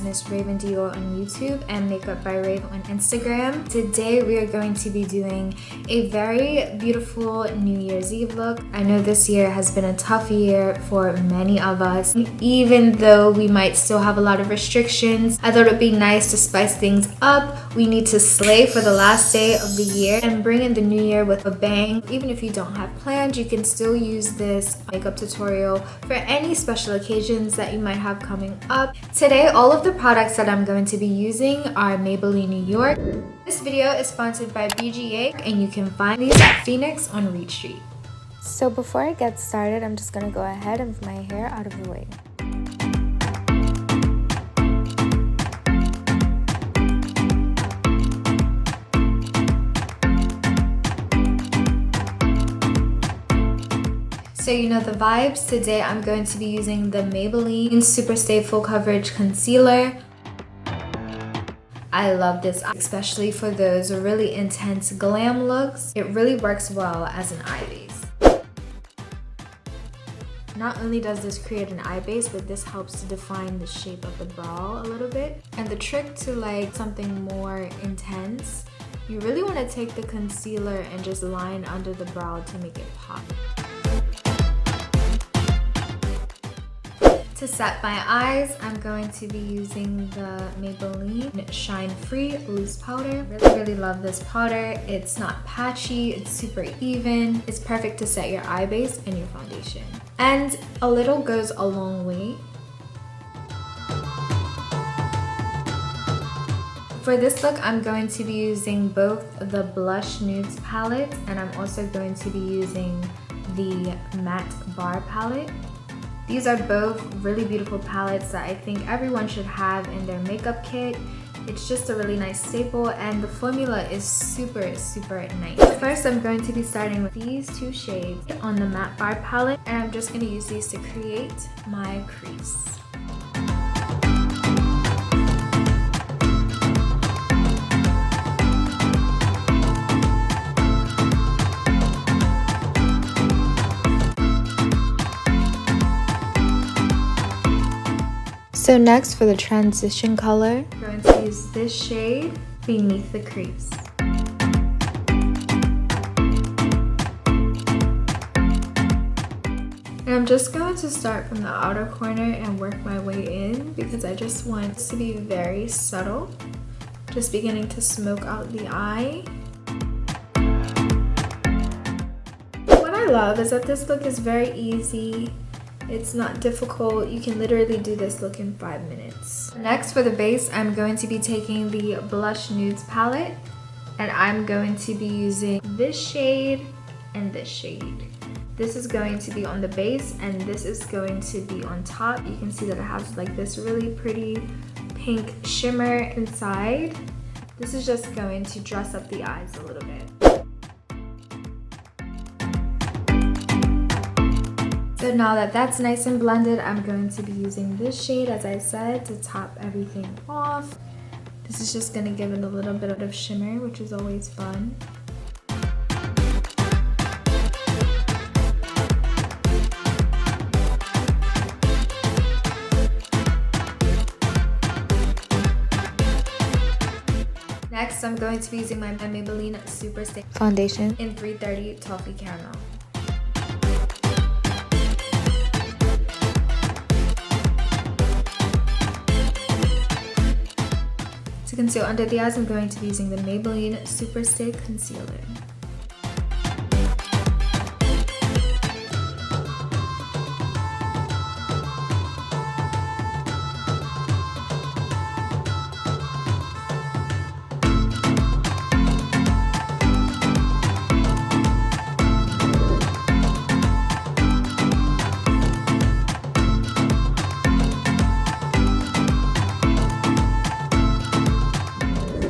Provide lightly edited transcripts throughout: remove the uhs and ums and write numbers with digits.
Miss Raven Dior on YouTube and Makeup by Raven on Instagram. Today we are going to be doing a very beautiful New Year's Eve look. I know this year has been a tough year for many of us. Even though we might still have a lot of restrictions, I thought it would be nice to spice things up. We need to slay for the last day of the year and bring in the new year with a bang. Even if you don't have plans, you can still use this makeup tutorial for any special occasions that you might have coming up. Today, all of the products that I'm going to be using are Maybelline New York. This video is sponsored by BGA and you can find these at Phoenix on Reed Street. So before I get started, I'm just going to go ahead and move my hair out of the way. So you know the vibes. Today I'm going to be using the Maybelline SuperStay Full Coverage Concealer. I love this, especially for those really intense glam looks. It really works well as an eye base. Not only does this create an eye base, but this helps to define the shape of the brow a little bit. And the trick to like something more intense, you really want to take the concealer and just line under the brow to make it pop. To set my eyes, I'm going to be using the Maybelline Shine Free Loose Powder. I really love this powder. It's not patchy, it's super even. It's perfect to set your eye base and your foundation. And a little goes a long way. For this look, I'm going to be using both the Blush Nudes palette and I'm also going to be using the Matte Bar palette. These are both really beautiful palettes that I think everyone should have in their makeup kit. It's just a really nice staple and the formula is super nice. First, I'm going to be starting with these two shades on the Matte Bar palette and I'm just going to use these to create my crease. So next, for the transition color, I'm going to use this shade beneath the crease. And I'm just going to start from the outer corner and work my way in because I just want it to be very subtle. Just beginning to smoke out the eye. What I love is that this look is very easy. It's not difficult. You can literally do this look in 5 minutes. Next, for the base, I'm going to be taking the Blush Nudes palette and I'm going to be using this shade and this shade. This is going to be on the base and this is going to be on top. You can see that it has like this really pretty pink shimmer inside. This is just going to dress up the eyes a little bit. So now that that's nice and blended, I'm going to be using this shade, as I said, to top everything off. This is just going to give it a little bit of shimmer, which is always fun. Next, I'm going to be using my Maybelline SuperStay foundation in 330 Toffee Caramel. To conceal under the eyes, I'm going to be using the Maybelline SuperStay Concealer.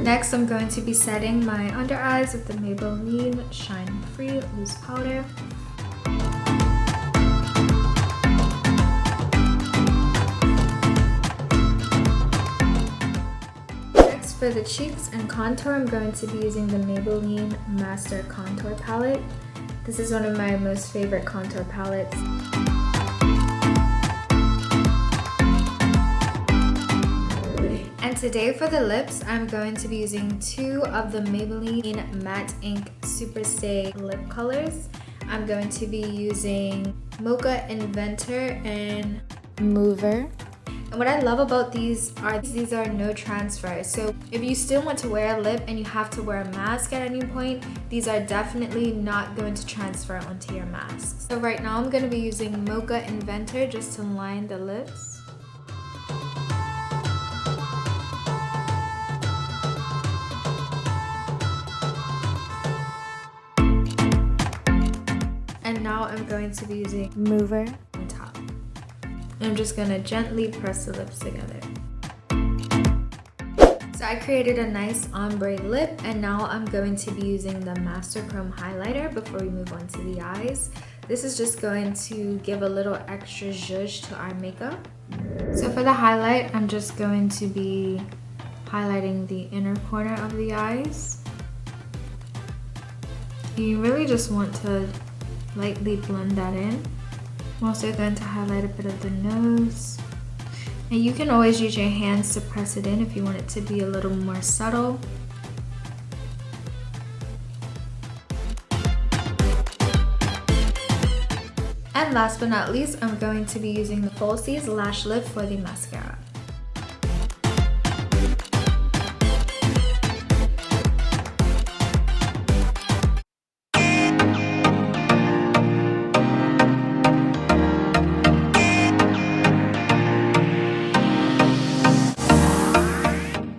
Next, I'm going to be setting my under eyes with the Maybelline Shine Free Loose Powder. Next, for the cheeks and contour, I'm going to be using the Maybelline Master Contour Palette. This is one of my most favorite contour palettes. And today for the lips, I'm going to be using 2 of the Maybelline Matte Ink SuperStay lip colors. I'm going to be using Mocha, Inventor, and Mover. And what I love about these are no transfer. So if you still want to wear a lip and you have to wear a mask at any point, these are definitely not going to transfer onto your mask. So right now I'm going to be using Mocha Inventor just to line the lips. And now I'm going to be using Mover on top. I'm just gonna gently press the lips together. So I created a nice ombre lip, and now I'm going to be using the Master Chrome highlighter before we move on to the eyes. This is just going to give a little extra zhuzh to our makeup. So for the highlight, I'm just going to be highlighting the inner corner of the eyes. You really just want to lightly blend that in. I'm also going to highlight a bit of the nose. And you can always use your hands to press it in if you want it to be a little more subtle. And last but not least, I'm going to be using the Falsie's Lash Lift for the mascara.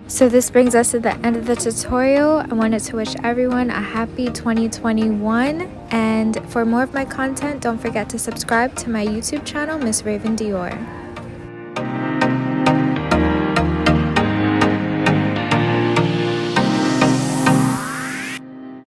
So this brings us to the end of the tutorial. I wanted to wish everyone a happy 2021. And for more of my content, don't forget to subscribe to my YouTube channel, Miss Raven Dior.